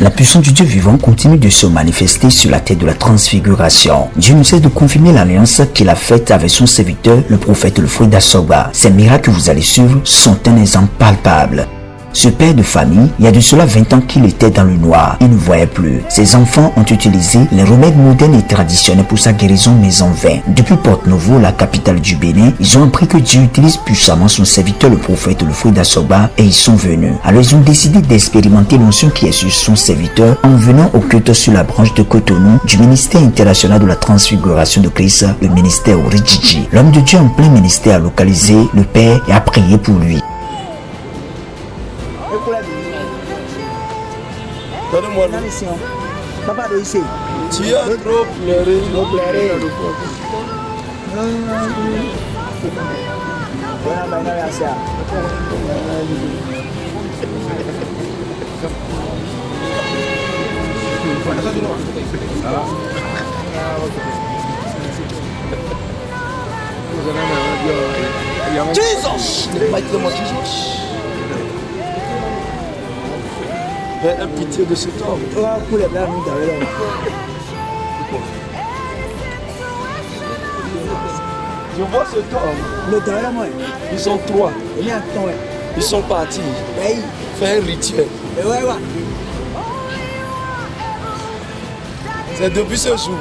La puissance du Dieu vivant continue de se manifester sur la terre de la transfiguration. Dieu ne cesse de confirmer l'alliance qu'il a faite avec son serviteur, le prophète Alfred Asoba. Ces miracles que vous allez suivre sont un exemple palpable. Ce père de famille, il y a de cela 20 ans qu'il était dans le noir. Il ne voyait plus. Ses enfants ont utilisé les remèdes modernes et traditionnels pour sa guérison, mais en vain. Depuis Porte-Novo, la capitale du Bénin, ils ont appris que Dieu utilise puissamment son serviteur, le prophète Alfred Asoba, et ils sont venus. Alors ils ont décidé d'expérimenter l'onction qui est sur son serviteur en venant au culte sur la branche de Cotonou du ministère international de la transfiguration de Christ, le ministère Orijiji. L'homme de Dieu en plein ministère a localisé le père et a prié pour lui. Donne-moi la mission. Papa de ici. Tu as trop pleuré. Trop pleuré. Jesus! Aie pitié de cet homme. Je vois cet homme. Ils sont trois. Ils sont partis faire un rituel. C'est depuis ce jour.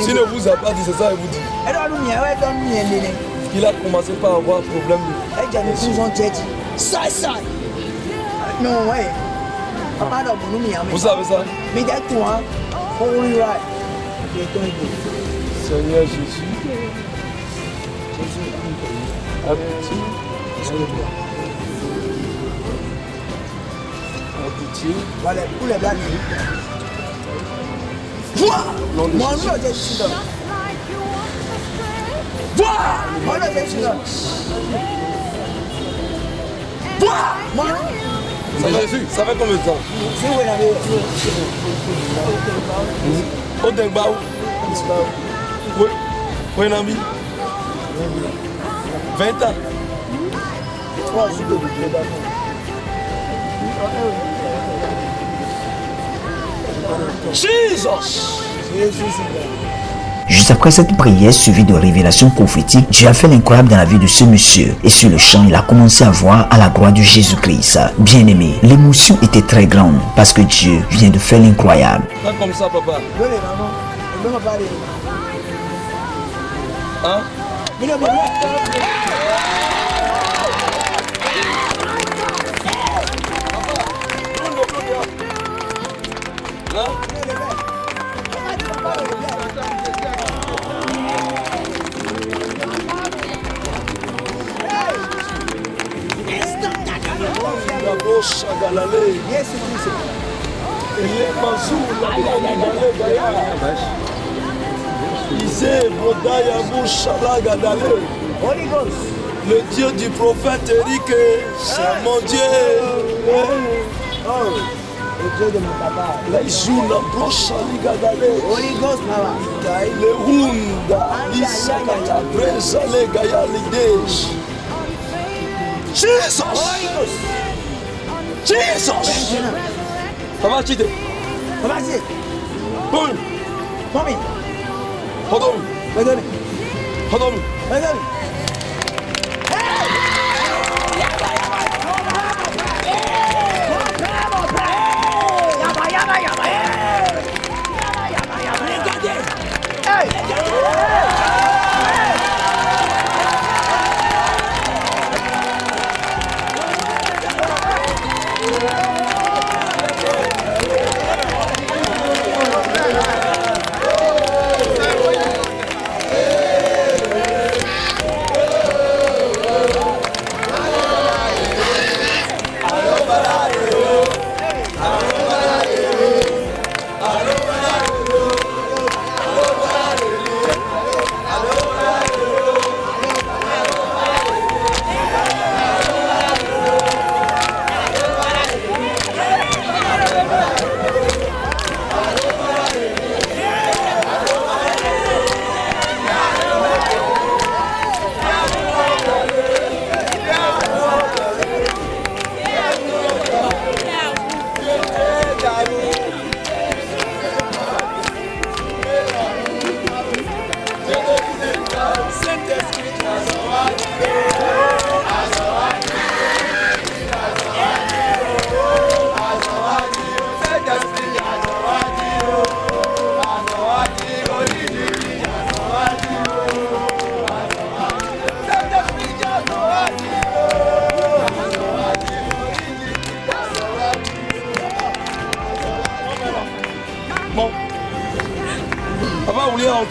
S'il ne vous a pas dit, c'est ça qu'il vous dit. Il a commencé par avoir un problème de... Non, ouais. Vous savez ça? Seigneur Jésus, a pitié. A pitié. Voilà, pour les blagues. Vois! Non, Mon nom est Jésus. Vois! Mon nom est Jésus. Vois! Mon nom. Ça fait combien de temps? C'est où la Au Dengbaou. Oui. Oui, un ami. 20 ans. 3 jours de Jesus! Juste après cette prière suivie de révélations prophétiques, Dieu a fait l'incroyable dans la vie de ce monsieur. Et sur le champ, il a commencé à voir à la gloire de Jésus-Christ. Bien aimé, l'émotion était très grande parce que Dieu vient de faire l'incroyable. Pas comme ça, papa. Hein? Le Dieu du prophète Eric, c'est mon Dieu. Le Dieu de mon papa. Les jours la broche à l'Igadale. Holy Ghost, maman. Le Hunda, l'Isakata, Breza, les Gaya, l'Idesh. Jesus! Jesus! Papa, Chide. Papa, c'est. Boum! Mommy. Hold on. Wait a minute. Hold on. Wait a minute.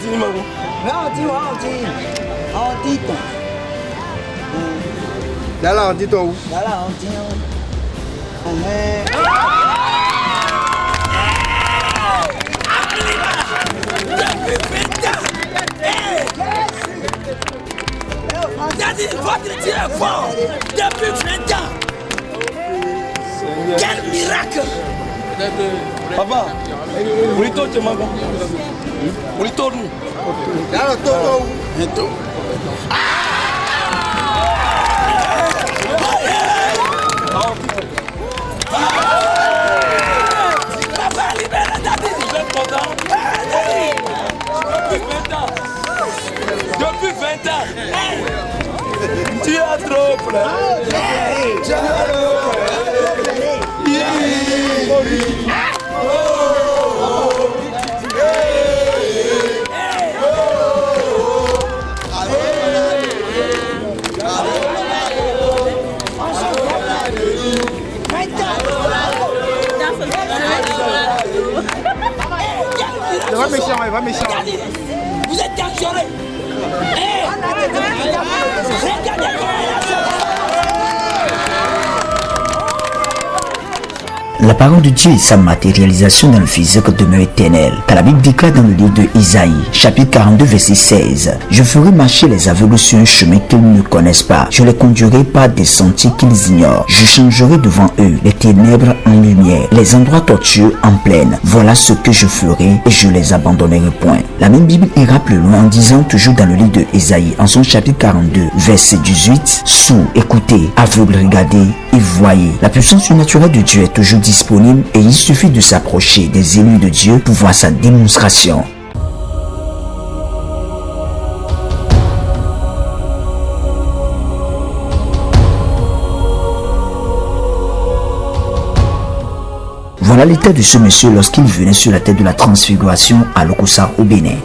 dit, maman. On dit. Là, on dit toi où? Là, on dit. Votre Dieu est fort depuis 20 ans. Quel miracle! Papa, vous êtes tout, maman. Vous êtes tout, nous. Là, on dit où? Papa, libère David. Depuis 20 ans. Tu as trop pleuré. Tu as trop Il va méchant. Vous êtes dangereux. Regardez comment elle a. La parole de Dieu et sa matérialisation dans le physique demeure éternelle. Car la Bible déclare dans le livre de Isaïe, chapitre 42, verset 16, « Je ferai marcher les aveugles sur un chemin qu'ils ne connaissent pas. Je les conduirai par des sentiers qu'ils ignorent. Je changerai devant eux les ténèbres en lumière, les endroits tortueux en plaine. Voilà ce que je ferai et je les abandonnerai point. » La même Bible ira plus loin en disant, toujours dans le livre de Isaïe, en son chapitre 42, verset 18, « Sourds, écoutez, aveugles, regardez et voyez. » La puissance surnaturelle de Dieu est toujours disponible et il suffit de s'approcher des élus de Dieu pour voir sa démonstration. Voilà l'état de ce monsieur lorsqu'il venait sur la tête de la transfiguration à Lokossa au Bénin.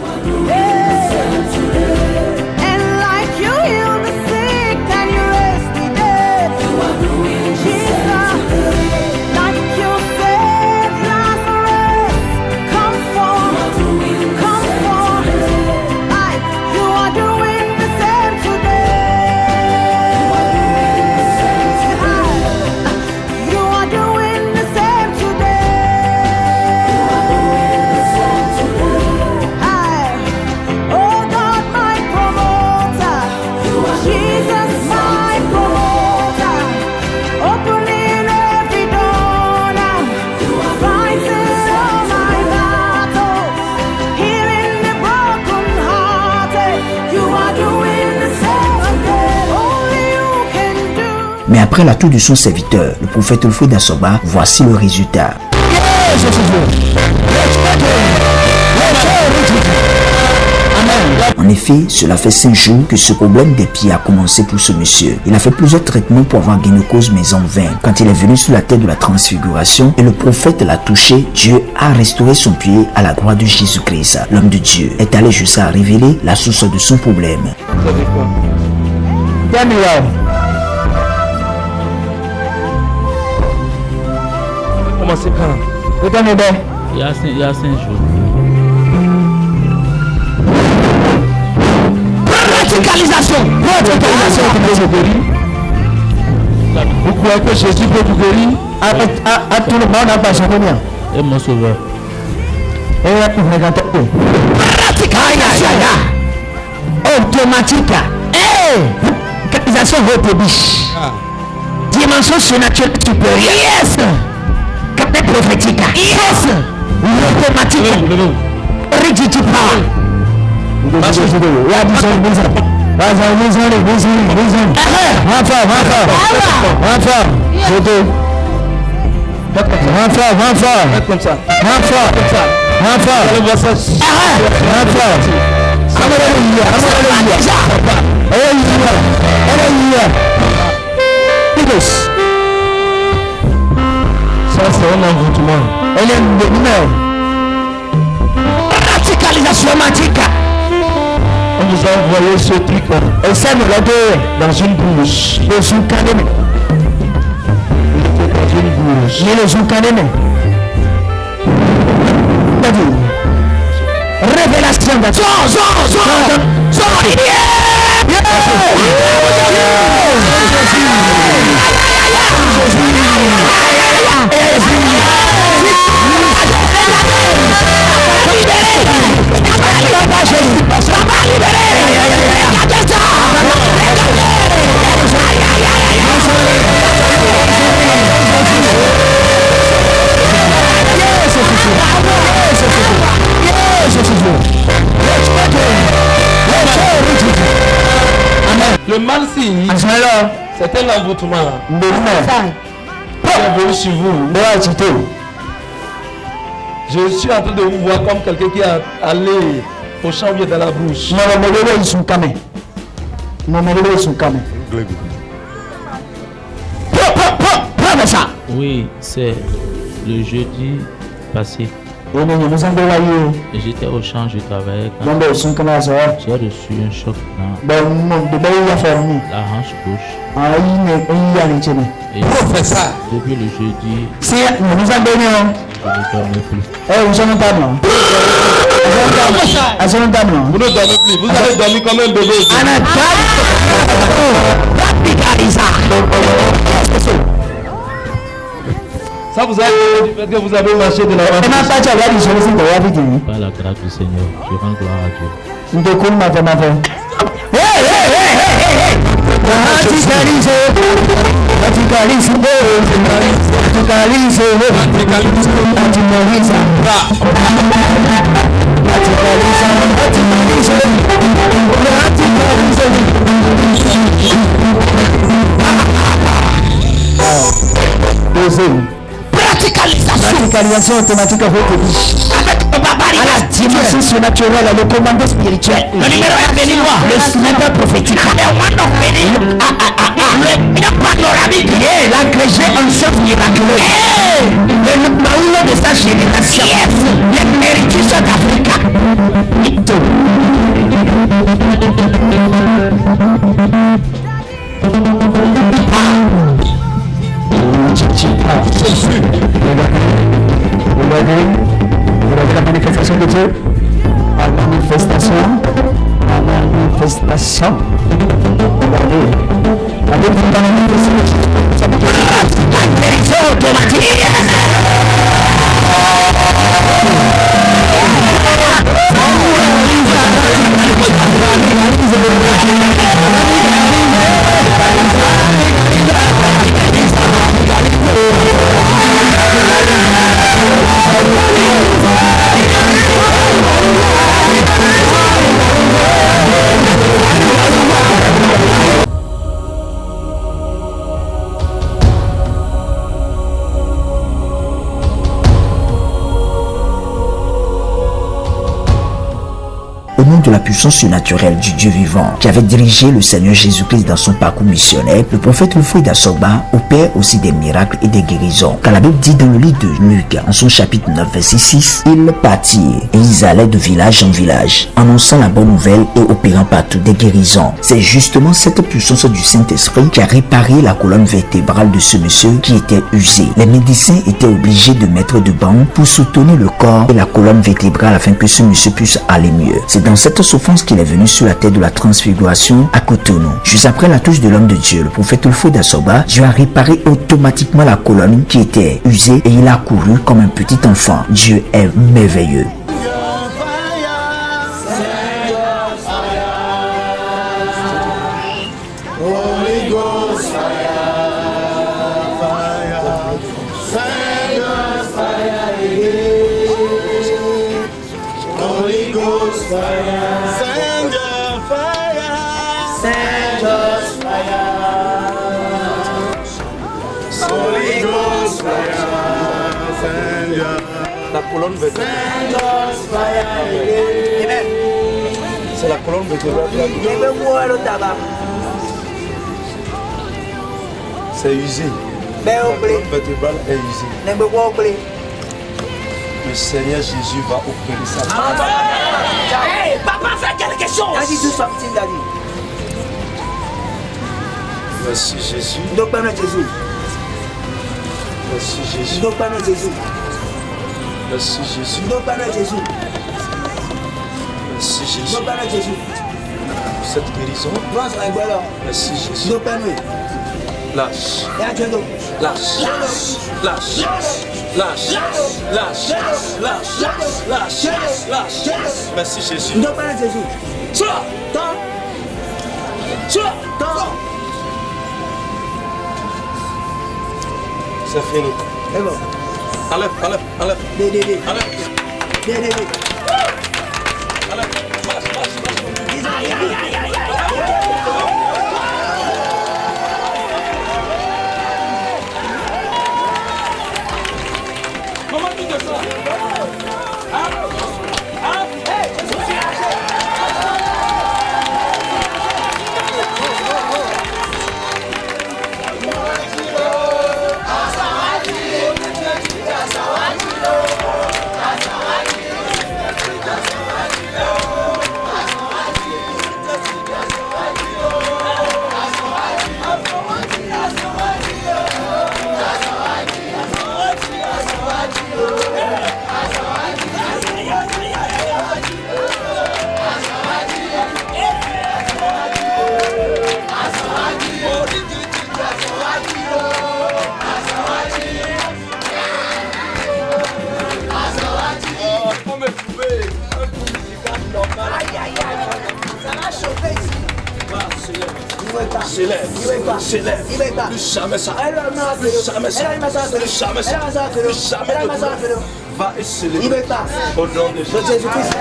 Mais après l'atout de son serviteur, le prophète Alfred Asoba, voici le résultat. En effet, cela fait 5 jours que ce problème des pieds a commencé pour ce monsieur. Il a fait plusieurs traitements pour avoir gynécose mais en vain. Quand il est venu sur la tête de la transfiguration et le prophète l'a touché, Dieu a restauré son pied à la gloire de Jésus-Christ. L'homme de Dieu est allé jusqu'à révéler la source de son problème. Commencez quand? Il y a 5 jours. Radicalisation. Vous croyez que Jésus peut vous guérir? À tout le monde n'a pas changé. Et mon sauveur. Automatique. Radicalisation autobus. Dimension surnaturelle supérieure. Yes. Captain prophétique. Yes. Automatique. Rigidity power. Ça c'est un envoûtement. Elle est une radicalisation magique. On vous a envoyé ce truc Et ça nous l'a donné dans une bouche. le Zoukanéme. Dans une bouche. J'ai le Zoukanéme. Révélation de Le mal signe, c'est un envoûtement. Bienvenue sur vous. Je suis en train de vous voir comme quelqu'un qui est allé au champ dans la brousse. Oui, c'est le jeudi passé. J'étais au champ, je travaillais quand j'ai reçu un choc dans la hanche gauche. Et depuis le jeudi, je ne dormais plus. Vous ne dormez plus, vous avez dormi comme un bébé. Ça vous a fait du fait que vous avez marché de la Par la grâce du Seigneur, je rends gloire à Dieu. Praticalisation automatique avec la dimension surnaturelle, le commandement spirituel, le numéro le sniper prophétique, l'agrégé en sciences miraculeuses, le maoulo de sa génération, les méritus d'Afrique. Vous avez la manifestation de Dieu. La manifestation. Regardez. La manifestation automatique. Au nom de la puissance surnaturelle du Dieu vivant qui avait dirigé le Seigneur Jésus-Christ dans son parcours missionnaire, le prophète Wilfrid Asogba opère aussi des miracles et des guérisons. Car la Bible dit dans le livre de Luc, en son chapitre 9, verset 6, ils partirent et ils allaient de village en village, annonçant la bonne nouvelle et opérant partout des guérisons. C'est justement cette puissance du Saint-Esprit qui a réparé la colonne vertébrale de ce monsieur qui était usé. Les médecins étaient obligés de mettre de bancs pour soutenir le corps et la colonne vertébrale afin que ce monsieur puisse aller mieux. C'est dans cette souffrance qu'il est venu sur la terre de la transfiguration à Cotonou. Juste après la touche de l'homme de Dieu, le prophète Wilfrid Asogba, Dieu a réparé automatiquement la colonne qui était usée et il a couru comme un petit enfant. Dieu est merveilleux. La colonne vertébrale. C'est la colonne vertébrale. C'est usé. La colonne vertébrale est usée. Le Seigneur Jésus va opérer ça. Hey, papa, fais quelque chose. Merci Jésus. Merci Jésus. Merci Jésus. Jésus. Nous parlons de Jésus. Cette guérison. Merci Jésus. Nous parlons. Lâche. Et à Dieu. Lâche. Lâche. Lâche. Lâche. Lâche. Lâche. Lâche. Merci Jésus. Nous parlons de Jésus. Sors. Tant. Sors. Tant. C'est fini. C'est bon. Enlève, enlève, enlève. Dédé. Enlève. Dédé. Enlève. Marche, marche, marche. Comment tu descends? Hein? Hein? Hey, S'élève. Plus jamais ça. Plus jamais ça. Plus jamais ça. Plus jamais de douleur. Va et s'élève. Au nom de Jésus-Christ.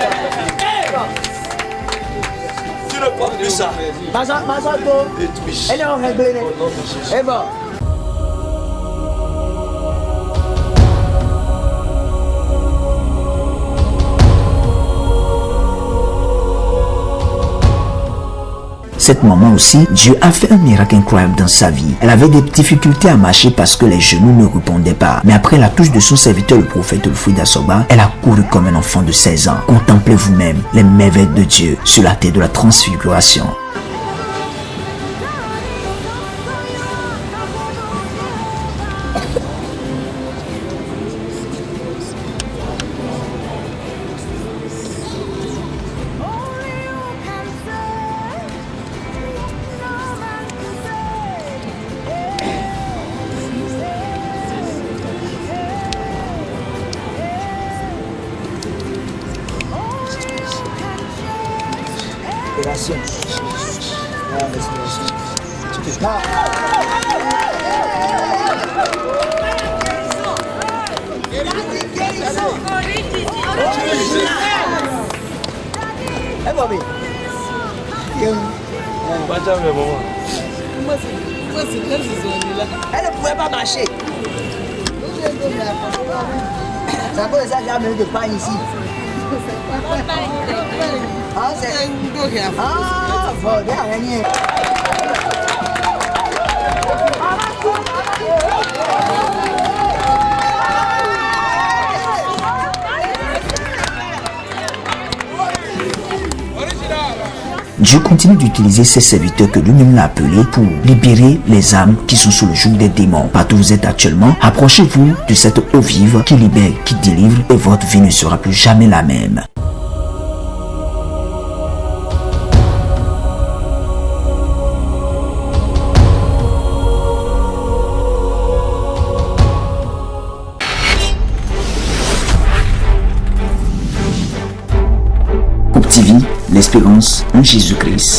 Tu ne portes plus ça. Détruis. Au nom de Jésus. Cette maman aussi, Dieu a fait un miracle incroyable dans sa vie. Elle avait des difficultés à marcher parce que les genoux ne répondaient pas. Mais après la touche de son serviteur, le prophète Wilfried Assogba, elle a couru comme un enfant de 16 ans. Contemplez vous-même les merveilles de Dieu sur la terre de la transfiguration. Elle ne pouvait pas marcher. C'est à cause de ça qu'il y a même de pain ici. Ah, c'est... Ah, bon, bien, rien. Dieu continue d'utiliser ses serviteurs que lui-même l'a appelés pour libérer les âmes qui sont sous le joug des démons. Partout où vous êtes actuellement, approchez-vous de cette eau vive qui libère, qui délivre et votre vie ne sera plus jamais la même. Coupe TV, l'espérance en Jésus-Christ.